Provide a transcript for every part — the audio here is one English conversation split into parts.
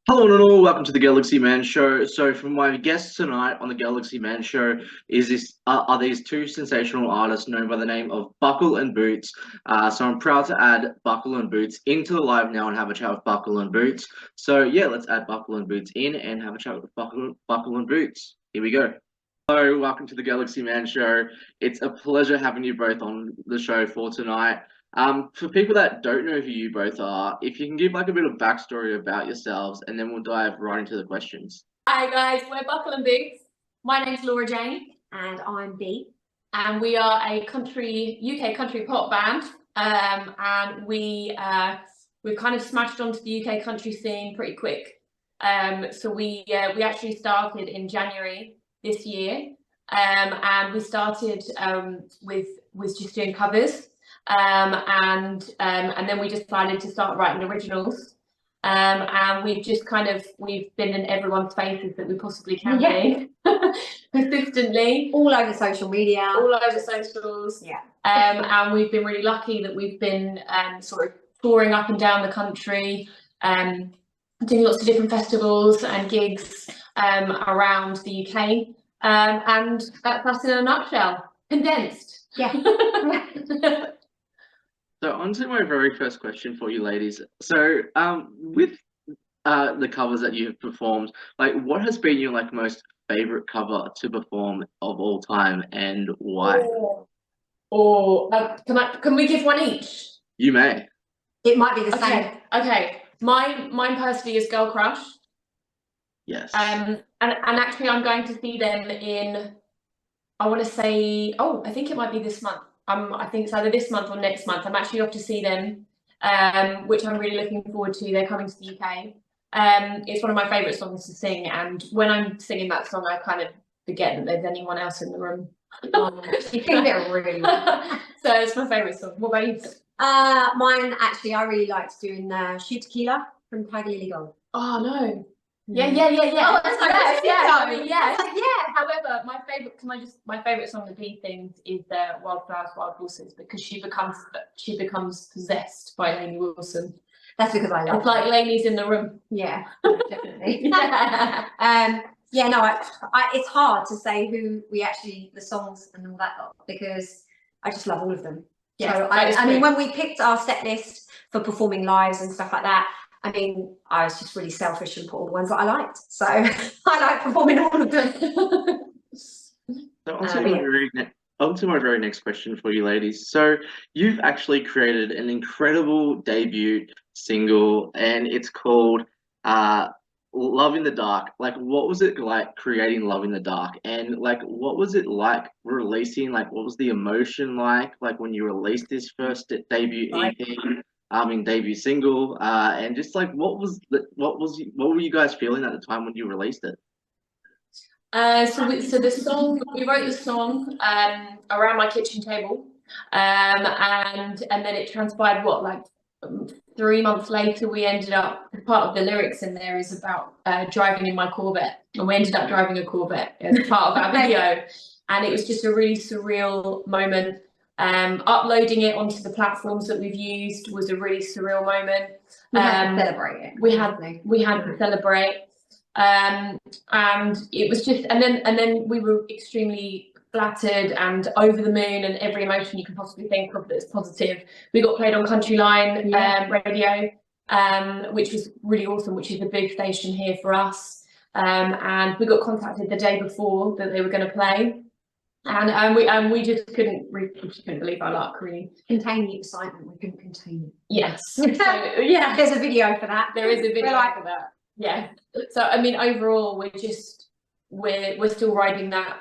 Hello and all, welcome to the Galaxy Man Show. So, for my guests tonight on the Galaxy Man Show are these two sensational artists known by the name of Buckle and Boots. So, I'm proud to add Buckle and Boots into the live now and have a chat with Buckle and Boots. So, yeah, let's add Buckle and Boots in and have a chat with Buckle and Boots. Here we go. Hello, welcome to the Galaxy Man Show. It's a pleasure having you both on the show for tonight. For people that don't know who you both are, if you can give like a bit of backstory about yourselves, and then we'll dive right into the questions. Hi guys, we're Buckle and Boots. My name's Jayne. And I'm B. And we are a UK country pop band. And we've kind of smashed onto the UK country scene pretty quick. So we actually started in January this year. And we started with just doing covers. And then we decided to start writing originals. And we've been in everyone's faces that we possibly can be persistently. All over social media. All over socials. Yeah. And we've been really lucky that we've been sort of touring up and down the country, doing lots of different festivals and gigs around the UK. And that's us in a nutshell, condensed. Yeah. So, on to my very first question for you ladies. So, with the covers that you have performed, like, what has been your most favorite cover to perform of all time, and why? Can we give one each? You may. It might be the same. Okay. Mine personally is Girl Crush. Yes. And actually, I'm going to see them in. I want to say. Oh, I think it might be this month. I think it's either this month or next month. I'm actually off to see them, which I'm really looking forward to. They're coming to the UK. It's one of my favourite songs to sing, and when I'm singing that song, I kind of forget that there's anyone else in the room. You think they're really So it's my favourite song. What about you? Mine, actually, I really liked doing Shoot Tequila from Tiger Lily Gold. Oh, no. Yeah. Oh, that's However, my favourite song of Bee things is Wildflowers, Wild Horses, because she becomes possessed by Lainey Wilson. That's because I love it's like Lainey's in the room. Yeah, definitely. It's hard to say who the songs and all that lot, because I just love all of them. Yeah, so I mean, when we picked our set list for performing lives and stuff like that, I mean, I was just really selfish and put all the ones that I liked. So I like performing all of them. So on to my very next question for you ladies. So you've actually created an incredible debut single, and it's called Love in the Dark. Like, what was it like creating Love in the Dark? And what was it like releasing? What was the emotion like when you released this first debut EP? Debut single, and just what were you guys feeling at the time when you released it? So the song, we wrote the song around my kitchen table, and then it transpired 3 months later we ended up, part of the lyrics in there is about driving in my Corvette, and we ended up driving a Corvette as part of our video, and it was just a really surreal moment. Uploading it onto the platforms that we've used was a really surreal moment. We had to celebrate it. We had to celebrate, and it was just, and then we were extremely flattered and over the moon, and every emotion you can possibly think of that's positive. We got played on Country Line radio, which was really awesome, which is a big station here for us. And we got contacted the day before that they were going to play. And we just couldn't believe our luck, really. Contain the excitement, we couldn't contain it. Yes. So, yeah. There's a video for that. There is a video for that. Yeah. So I mean, overall, we're still riding that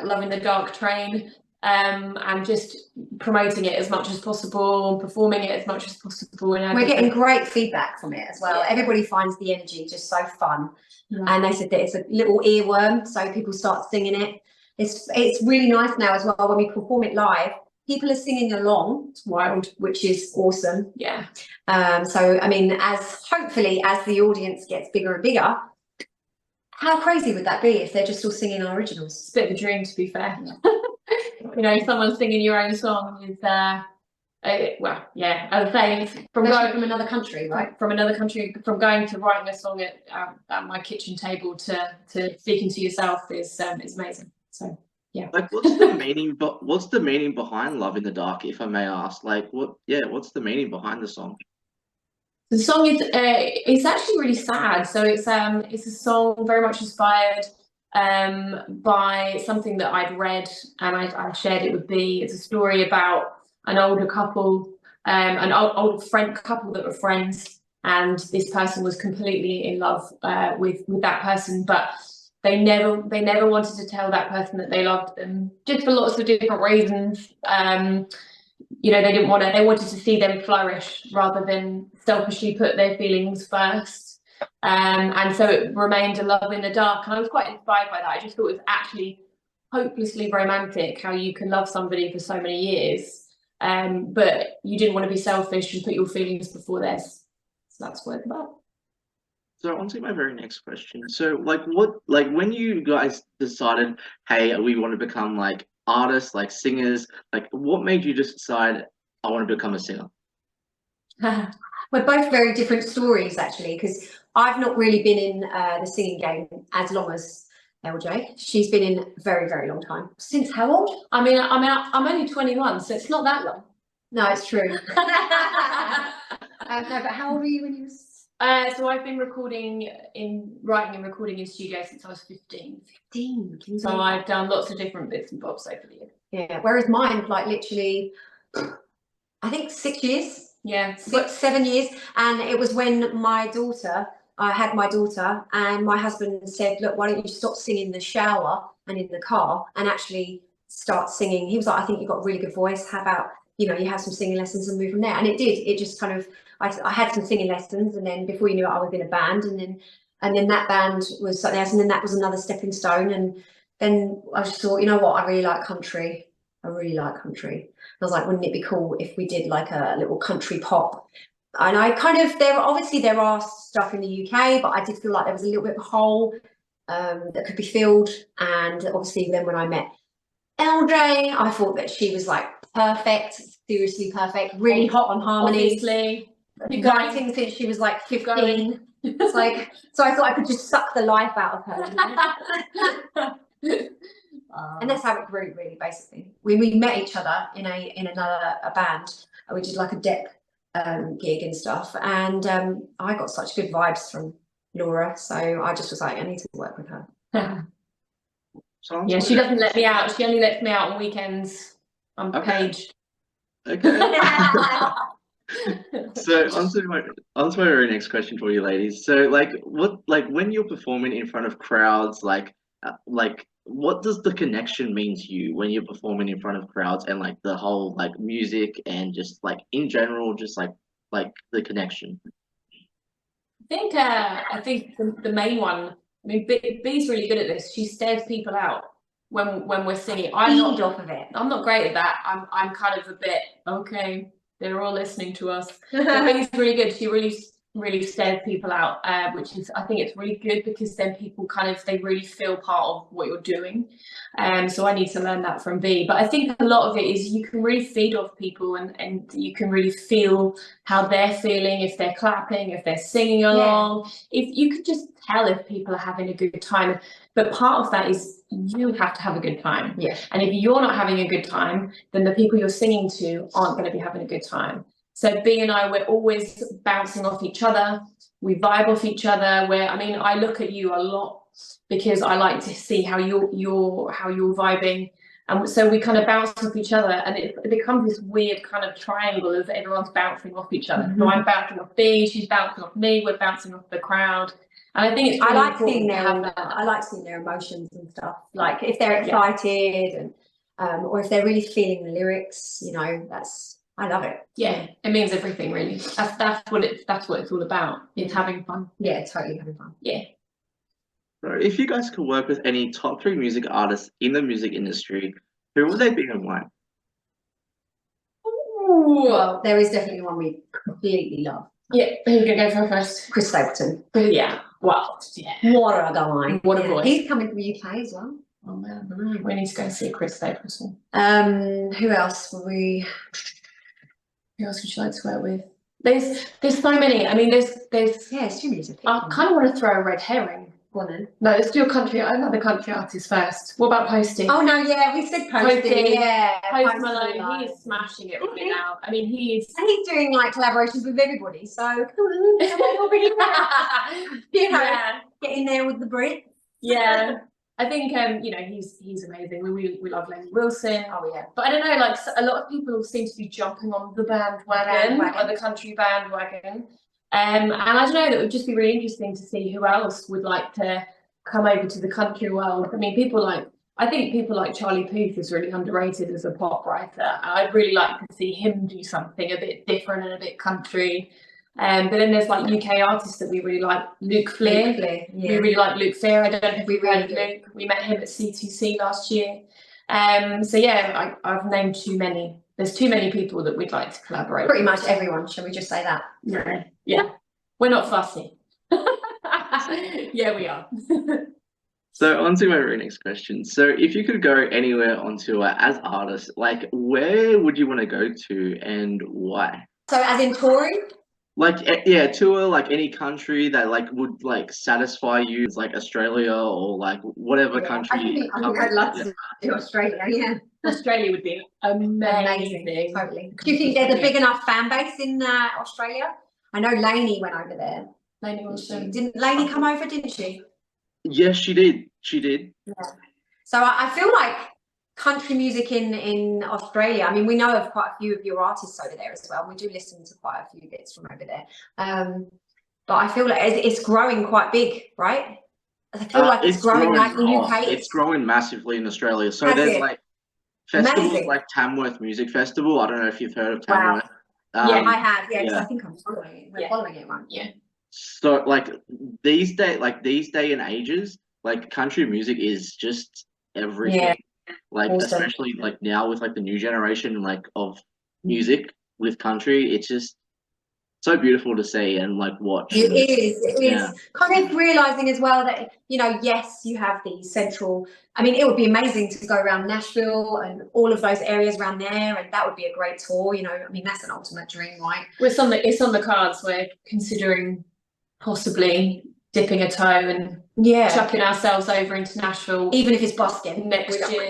Love in the Dark train, and just promoting it as much as possible, performing it as much as possible. And we're getting great feedback from it as well. Yeah. Everybody finds the energy just so fun. Yeah. And they said that it's a little earworm, so people start singing it. It's really nice now as well when we perform it live. People are singing along. It's wild, which is awesome. Yeah. So I mean, hopefully as the audience gets bigger and bigger, how crazy would that be if they're just all singing our originals? It's a bit of a dream, to be fair. Someone singing your own song is Well, yeah, as I say, from Especially going from another country, right? from another country, from going to writing a song at my kitchen table to speaking to yourself is amazing. So yeah. Like, what's the meaning? But what's the meaning behind "Love in the Dark," if I may ask? Like, what? Yeah, what's the meaning behind the song? The song is it's actually really sad. So it's a song very much inspired by something that I'd read, and I shared it with B. It's a story about an older couple, an old friend couple that were friends, and this person was completely in love with that person, but they never wanted to tell that person that they loved them, just for lots of different reasons. You know, they wanted to see them flourish rather than selfishly put their feelings first. And so it remained a love in the dark. And I was quite inspired by that. I just thought it was actually hopelessly romantic how you can love somebody for so many years, but you didn't want to be selfish and put your feelings before theirs. So that's what it's about. So on to my very next question. So like when you guys decided, hey, we want to become like artists, like singers, like what made you just decide I want to become a singer? We're both very different stories, actually, because I've not really been in the singing game as long as LJ. She's been in a very, very long time. Since how old? I mean, I'm only 21, so it's not that long. No, it's true. No, but how old were you when you was? So I've been writing and recording in studio since I was 15. 15. So I've done lots of different bits and bobs over the years. Yeah, whereas mine, like literally, I think 6 years. Yeah, 7 years. And it was when I had my daughter, and my husband said, look, why don't you stop singing in the shower and in the car and actually start singing? He was like, I think you've got a really good voice. How about, you have some singing lessons and move from there? And it did. It just kind of, I had some singing lessons, and then before you knew it, I was in a band, and then that band was something else, and then that was another stepping stone. And then I just thought, you know what, I really like country. I was like, wouldn't it be cool if we did like a little country pop? And I kind of, there are stuff in the UK, but I did feel like there was a little bit of a hole that could be filled. And obviously then when I met LJ, I thought that she was like perfect, seriously perfect, really hot on harmonies. Obviously. Writing since she was like 15. It's like, so I thought I could just suck the life out of her. And that's how it grew, really. Basically, we met each other in another band, and we did like a dep gig and stuff. And I got such good vibes from Laura, so I just was like, I need to work with her. Yeah, she doesn't let me out. She only lets me out on weekends. I'm Paige. Okay. So onto my very next question for you, ladies. So when you're performing in front of crowds, like what does the connection mean to you when you're performing in front of crowds, and like the whole like music and just like in general, just like the connection? I think the main one. I mean, B's really good at this. She stares people out when we're singing. I'm not great at that. I'm kind of a bit okay. They're all listening to us. But B's really good. She really stares people out, which is, I think it's really good, because then people they really feel part of what you're doing. So I need to learn that from B. But I think a lot of it is you can really feed off people, and you can really feel how they're feeling, if they're clapping, if they're singing along. Yeah. If you could just tell if people are having a good time. But part of that is you have to have a good time. Yeah. And if you're not having a good time, then the people you're singing to aren't going to be having a good time. So B and I, we're always bouncing off each other. We vibe off each other. I look at you a lot because I like to see how you're vibing. And so we kind of bounce off each other, and it becomes this weird kind of triangle of everyone's bouncing off each other. Mm-hmm. So I'm bouncing off B, she's bouncing off me, we're bouncing off the crowd. And I think it's really I like seeing their emotions and stuff. Like if they're excited and or if they're really feeling the lyrics, I love it. Yeah, it means everything really. That's what it's all about. It's having fun. Yeah, totally having fun. Yeah. So if you guys could work with any top 3 music artists in the music industry, who would they be and why? Ooh. Well, there is definitely one we completely love. Yeah, who's gonna go for first? Chris Stapleton. Yeah. Wow. Yeah. What a guy. What a voice. He's coming from the UK as well. Oh man, we need to go see Chris Stapleton. Who else were we? Who else would you like to work with? There's so many. I mean, there's Yeah, it's too many to pick. I kind of want to throw a red herring. Go on then. No, let's do another country artist first. What about Posty? Oh no, yeah, we said Posty. Posty. Yeah, Post Malone, he is smashing it right now. I mean, he's doing like collaborations with everybody. So come on, you know, get in there with the Brit. Yeah. I think you know, he's amazing. We love Lenny Wilson. Oh yeah. But I don't know, like a lot of people seem to be jumping on the bandwagon or the country bandwagon. And I don't know, that would just be really interesting to see who else would like to come over to the country world. I mean, I think people like Charlie Puth is really underrated as a pop writer. I'd really like to see him do something a bit different and a bit country. But then there's like UK artists that we really like. Luke Fleer. We really like Luke Fleer. I don't know if we've heard of Luke. We met him at C2C last year. So yeah, I've named too many. There's too many people that we'd like to collaborate Pretty with. much everyone, shall we just say that? Yeah. We're not fussy. Yeah, we are. So on to my very next question. So if you could go anywhere on tour as artists, like where would you want to go to and why? So as in touring? Like yeah, tour like any country that like would like satisfy you, like Australia or like whatever country. I think I'd love to do Australia. Yeah, Australia would be amazing. Totally. Do you think there's a big enough fan base in Australia? I know Lainey went over there. Lainey Wilson. Didn't Lainey come over? Didn't she? Yes, she did. She did. Yeah. So I feel like country music in Australia, I mean, we know of quite a few of your artists over there as well. We do listen to quite a few bits from over there. But I feel like it's growing quite big, right? I feel like it's growing like in the UK. It's growing massively in Australia. So Has there's it? like festivals Amazing. like Tamworth Music Festival. I don't know if you've heard of Tamworth. Yeah, I have, yeah, because yeah. I think I'm following it. We're following it, right? Yeah. So like these day and ages, like country music is just everything. Yeah. Like Awesome. especially like now with like the new generation like of music with country, it's just so beautiful to see and like watch. It is Yeah. kind of realizing as well that, you know, yes, you have the central, I mean, it would be amazing to go around Nashville and all of those areas around there, and that would be a great tour, you know. I mean, that's an ultimate dream, right? It's on the cards. We're considering possibly dipping a toe and chucking ourselves over into Nashville, even if it's busking next year.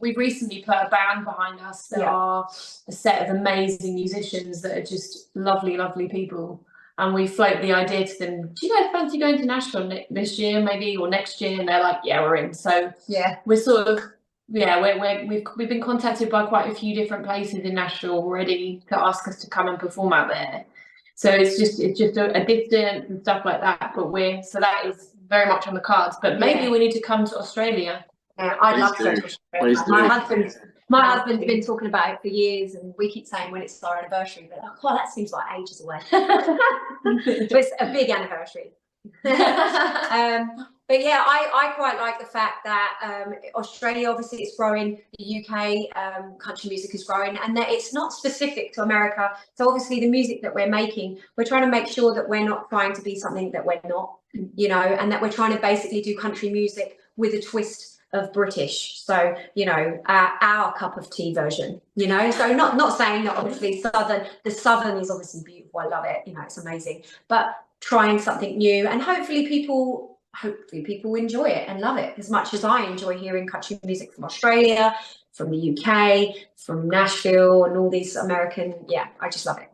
We've recently put a band behind us that are a set of amazing musicians that are just lovely people, and we float the idea to them, do you guys fancy going to Nashville this year maybe, or next year? And they're like, yeah, we're in. So we're sort of we've been contacted by quite a few different places in Nashville already to ask us to come and perform out there. So it's just a distance and stuff like that. But so that is very much on the cards. But maybe we need to come to Australia. Yeah, I'd love to go to Australia. My husband's been talking about it for years, and we keep saying when it's our anniversary, but that seems like ages away. But it's a big anniversary. But yeah, I quite like the fact that Australia, obviously, it's growing. The UK country music is growing, and that it's not specific to America. So obviously, the music that we're making, we're trying to make sure that we're not trying to be something that we're not, you know, and that we're trying to basically do country music with a twist of British. So, you know, our cup of tea version, you know. So not saying that obviously the Southern is obviously beautiful. I love it. You know, it's amazing. But trying something new, and hopefully people enjoy it and love it as much as I enjoy hearing country music from Australia, from the UK, from Nashville, and all these American. Yeah, I just love it.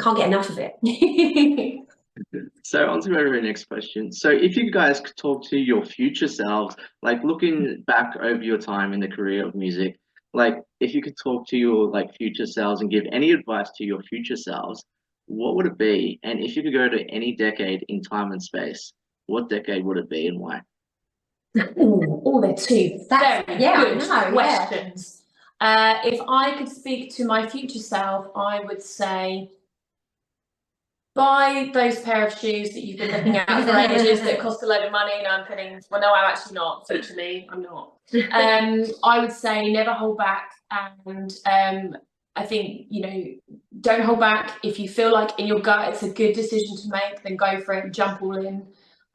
Can't get enough of it. So on to my very next question. So if you guys could talk to your future selves, like looking back over your time in the career of music, like if you could talk to your like future selves and give any advice to your future selves, what would it be? And if you could go to any decade in time and space, what decade would it be and why? Oh, they're two very good questions. Yeah. If I could speak to my future self, I would say, buy those pair of shoes that you've been looking at for ages that cost a load of money. No, I'm actually not. Future me, I'm not. I would say never hold back, and I think, you know, don't hold back. If you feel like in your gut it's a good decision to make, then go for it, jump all in,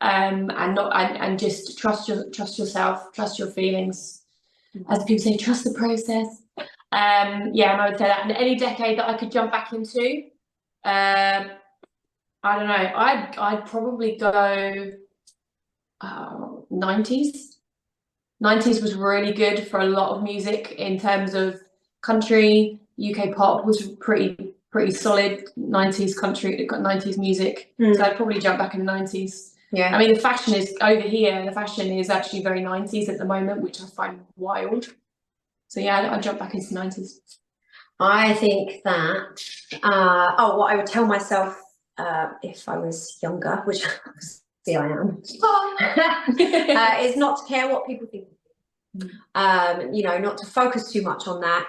and just trust yourself, trust your feelings. As people say, trust the process. Yeah, and I would say that. And any decade that I could jump back into, I don't know. I'd probably go 90s. 90s was really good for a lot of music in terms of country. UK pop was pretty solid. 90s country, it got 90s music. So I'd probably jump back in the 90s. Yeah. I mean, the fashion is over here. The fashion is actually very 90s at the moment, which I find wild. So yeah, I'd jump back into the 90s. I think that, what I would tell myself if I was younger, which obviously I am, is not to care what people think. You know, not to focus too much on that.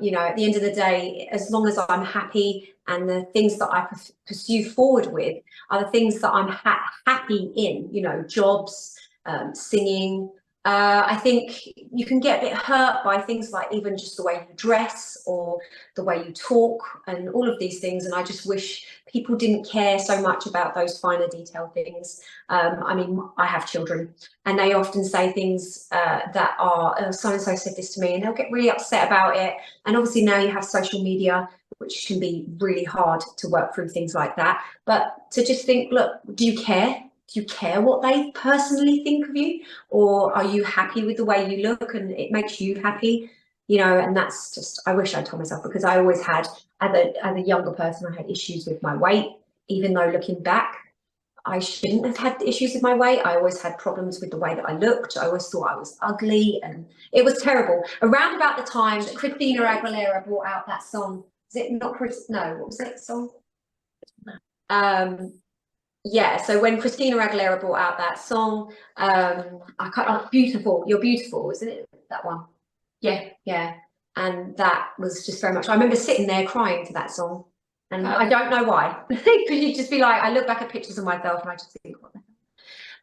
You know, at the end of the day, as long as I'm happy and the things that I pursue forward with are the things that I'm happy in, you know, jobs, singing. I think you can get a bit hurt by things like even just the way you dress or the way you talk and all of these things. And I just wish people didn't care so much about those finer detailed things. I mean, I have children and they often say things that are, so-and-so said this to me, and they'll get really upset about it. And obviously now you have social media, which can be really hard to work through things like that. But to just think, look, do you care? Do you care what they personally think of you? Or are you happy with the way you look and it makes you happy? You know, and that's just, I wish I told myself, because I always had, as a younger person, I had issues with my weight, even though looking back, I shouldn't have had issues with my weight. I always had problems with the way that I looked. I always thought I was ugly and it was terrible. Around about the time that Christina Aguilera brought out that song, is it not Chris? No, what was that song? Yeah, so when Christina Aguilera brought out that song, Beautiful, You're Beautiful, isn't it, that one? Yeah. And that was just very much, I remember sitting there crying to that song. And I don't know why, because you'd just be like, I look back at pictures of myself and I just think, what the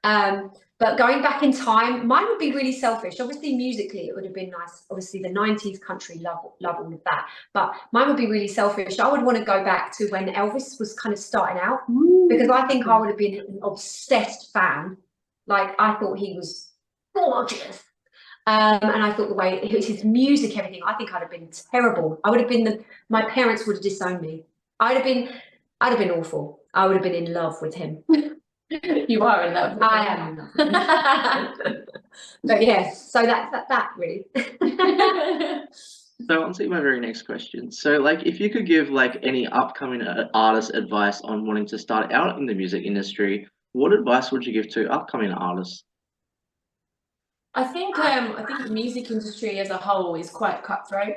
hell? But going back in time, mine would be really selfish. Obviously, musically, it would have been nice. Obviously, the 90s country, love all of that. But mine would be really selfish. I would want to go back to when Elvis was kind of starting out, because I think I would have been an obsessed fan. Like, I thought he was gorgeous. And I thought the way his music, everything, I think I'd have been terrible. I would have been, my parents would have disowned me. I'd have been awful. I would have been in love with him. You are in love with I am in love with him. But yeah, so that's that really. So on to my very next question. So like, if you could give like any upcoming artist advice on wanting to start out in the music industry, what advice would you give to upcoming artists? I think the music industry as a whole is quite cutthroat.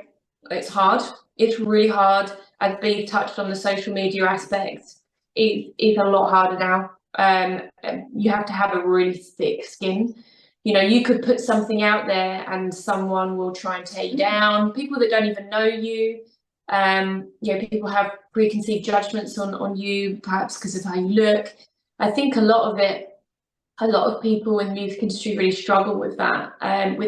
It's hard. It's really hard. As Bea touched on the social media aspect, it's a lot harder now. You have to have a really thick skin. You know, you could put something out there and someone will try and tear you down. People that don't even know you. You know, people have preconceived judgments on you, perhaps because of how you look. I think a lot of people in the music industry really struggle with that, and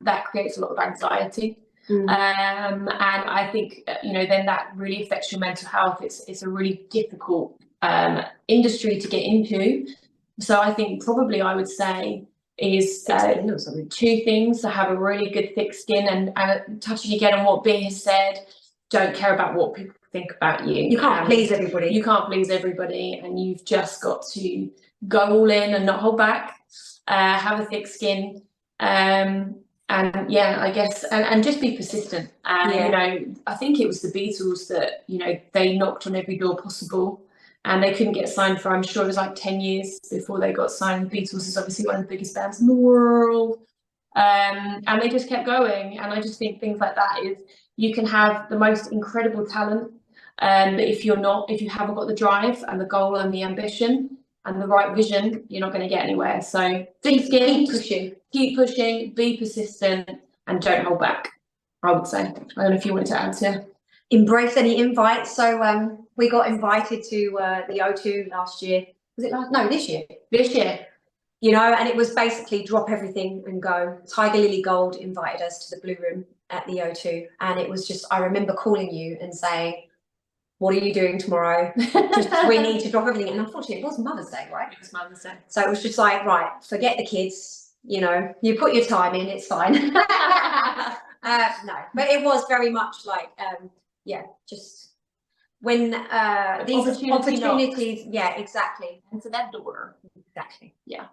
that creates a lot of anxiety. And I think, you know, then that really affects your mental health. It's a really difficult industry to get into. So I think probably I would say is two things: to have a really good thick skin, and touching again on what Bea has said, don't care about what people think about you. You can't please everybody. You can't please everybody, and you've just got to go all in and not hold back. Have a thick skin. And yeah, I guess, and just be persistent. And you know, I think it was the Beatles that, you know, they knocked on every door possible and they couldn't get signed for, I'm sure it was like 10 years before they got signed. The Beatles is obviously one of the biggest bands in the world. And they just kept going. And I just think things like that is, you can have the most incredible talent, but if you haven't got the drive and the goal and the ambition and the right vision, you're not going to get anywhere. So keep pushing, be persistent, and don't hold back, I would say. I don't know if you wanted to add to. Embrace any invites. So we got invited to the O2 last year. Was it last? No, this year. This year. You know, and it was basically drop everything and go. Tiger Lily Gold invited us to the Blue Room at the O2. And it was just, I remember calling you and saying, what are you doing tomorrow? We need to drop everything. And unfortunately, it was Mother's Day, right? It was Mother's Day. So it was just like, right, forget the kids. You know, you put your time in, it's fine. No, but it was very much like, yeah, just when these opportunities, yeah, exactly. And so that door. Exactly. Yeah.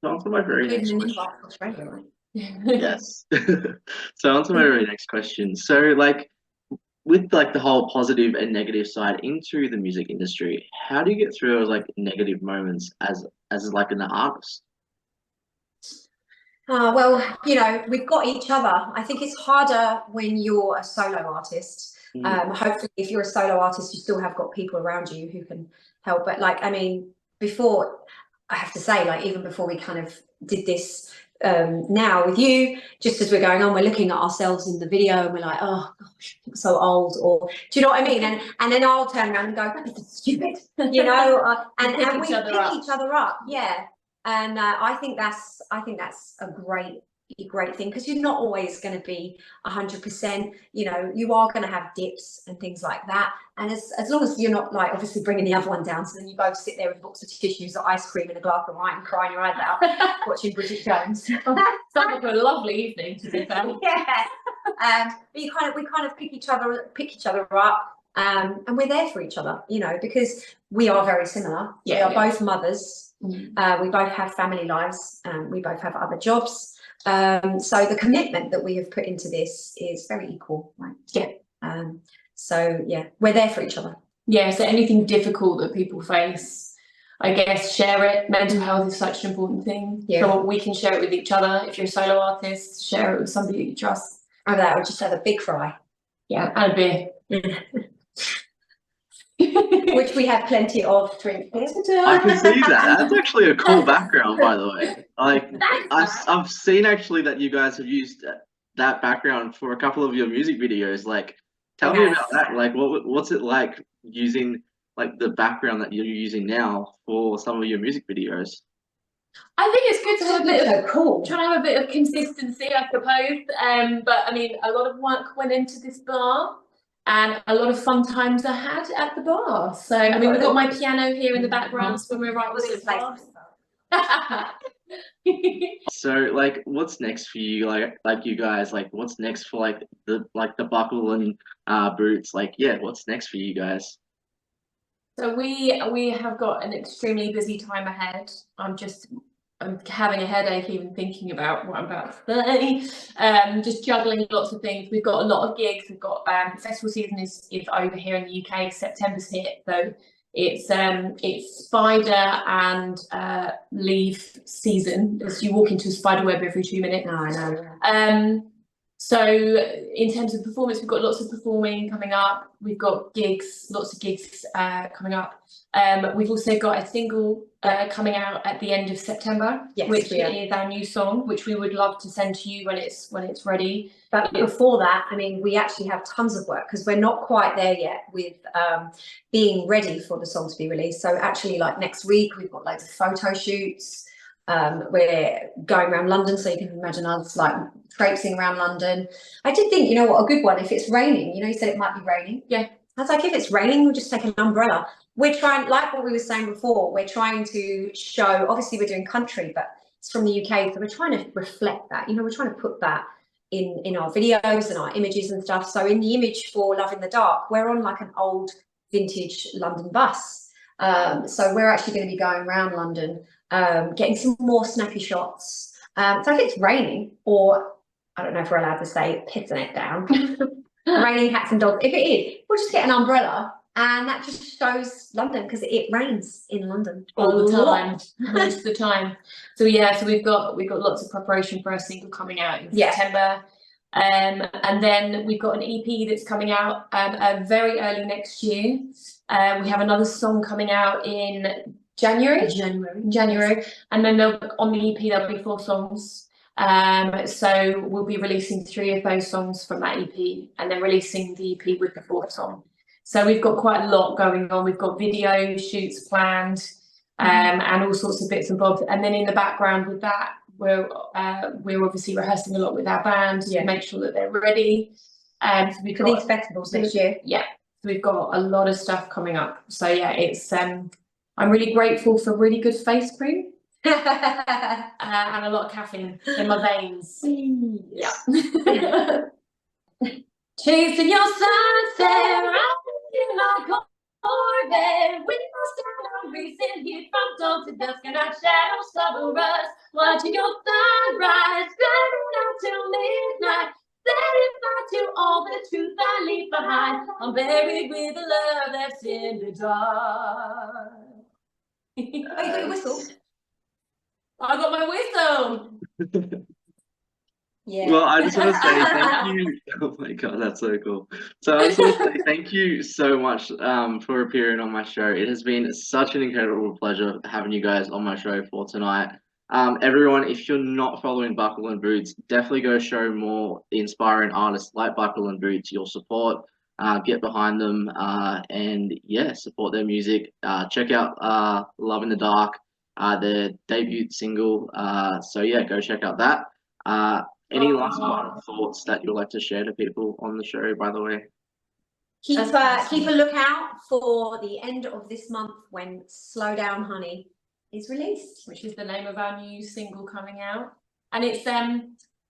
So on to my very next Including question. in Australia, right? Yes. So on to my very next question. So like with like the whole positive and negative side into the music industry, how do you get through those like negative moments as like an artist? Well, you know, we've got each other. I think it's harder when you're a solo artist. Hopefully, if you're a solo artist, you still have got people around you who can help. But like, I mean, before, I have to say, like, even before we kind of did this now with you, just as we're going on, we're looking at ourselves in the video and we're like, oh gosh, I'm so old, or do you know what I mean? And then I'll turn around and go, that is stupid, you know, and we pick each other up, yeah. And I think that's a great thing, because you're not always going to be 100%. You know, you are going to have dips and things like that. And as long as you're not like obviously bringing the other one down, so then you both sit there with a box of tissues or ice cream and a glass of wine, crying your eyes out, watching Bridget Jones. Sounds like a lovely evening, to be fair. Yeah. But we kind of pick each other up. And we're there for each other, you know, because we are very similar. Yeah, we are both mothers. We both have family lives. We both have other jobs. So the commitment that we have put into this is very equal, right? Yeah. So yeah, we're there for each other. Yeah. So anything difficult that people face, I guess, share it. Mental health is such an important thing. Yeah. So we can share it with each other. If you're a solo artist, share it with somebody that you trust. Oh, that would just have a big cry. Yeah, and a beer. Which we have plenty of to drink. I can see that. That's actually a cool background, by the way. Like I've seen actually that you guys have used that background for a couple of your music videos. Like, tell me about that. Like, what's it like using like the background that you're using now for some of your music videos? I think it's good to have a bit of cool. Trying to have a bit of consistency, I suppose. But I mean, a lot of work went into this bar. And a lot of fun times I had at the bar. So I mean, we've got my piano here in the background when we're writing this bar. So like, what's next for you? Like you guys, like, what's next for like the buckle and boots? Like, yeah, what's next for you guys? So we have got an extremely busy time ahead. I'm having a headache even thinking about what I'm about to say. Just juggling lots of things. We've got a lot of gigs. We've got festival season is over here in the UK. September's hit, so it's spider and leaf season. As you walk into a spider web every 2 minutes. No, I know. So in terms of performance, we've got lots of performing coming up. We've got gigs, lots of gigs coming up. We've also got a single coming out at the end of September, which is our new song, which we would love to send to you when it's ready. But before that, I mean, we actually have tons of work because we're not quite there yet with being ready for the song to be released. So actually, like next week, we've got loads of photo shoots. We're going around London, so you can imagine us like traipsing around London. I did think, you know what, a good one, if it's raining, you know, you said it might be raining. Yeah. I was like, if it's raining, we'll just take an umbrella. We're trying, like what we were saying before, we're trying to show, obviously we're doing country, but it's from the UK, so we're trying to reflect that, you know, we're trying to put that in our videos and our images and stuff. So in the image for Love in the Dark, we're on like an old vintage London bus. So we're actually going to be going around London, getting some more snappy shots. So if it's raining, or I don't know if we're allowed to say pissing it down, raining cats and dogs, if it is, we'll just get an umbrella, and that just shows London, because it rains in London all the time, most of the time. So yeah, so we've got lots of preparation for our single coming out in September. And then we've got an EP that's coming out very early next year. We have another song coming out in January, and then on the EP there'll be 4 songs. So we'll be releasing 3 of those songs from that EP, and then releasing the EP with the 4th song. So we've got quite a lot going on. We've got video shoots planned, and all sorts of bits and bobs. And then in the background with that, we're obviously rehearsing a lot with our band to make sure that they're ready. So we've got these festivals next year. Yeah, so we've got a lot of stuff coming up. So yeah, it's I'm really grateful for really good face cream. and a lot of caffeine in my veins. Yeah. Chasing your sunset, riding in my Corvette. We must stand on racing here from dawn to dusk, and our shadows cover us. Watching your sunrise, driving out till midnight. Setting fire to all the truth I leave behind. I'm buried with the love that's in the dark. Oh, you got your whistle? I got my whistle. Yeah. Well, I just want to say thank you. Oh my God, that's so cool. So I just want to say thank you so much for appearing on my show. It has been such an incredible pleasure having you guys on my show for tonight. Everyone, if you're not following Buckle and Boots, definitely go show more inspiring artists like Buckle and Boots your support. Get behind them and yeah, support their music. Check out Love in the Dark, their debut single. So yeah, go check out that. Any last final thoughts that you'd like to share to people on the show, by the way? Keep a lookout for the end of this month when Slow Down Honey is released. Which is the name of our new single coming out. And it's a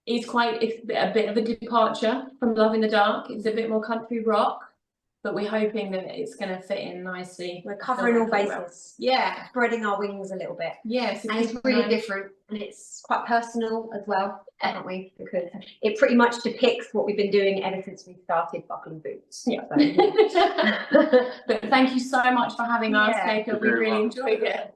bit of a departure from Love in the Dark. It's a bit more country rock, but we're hoping that it's going to fit in nicely. We're covering all bases. Yeah, spreading our wings a little bit. Yes, and it's really different, and it's quite personal as well, haven't we? Because it pretty much depicts what we've been doing ever since we started Buckle and Boots. Yeah. So, but thank you so much for having us, Jacob. We really enjoyed it.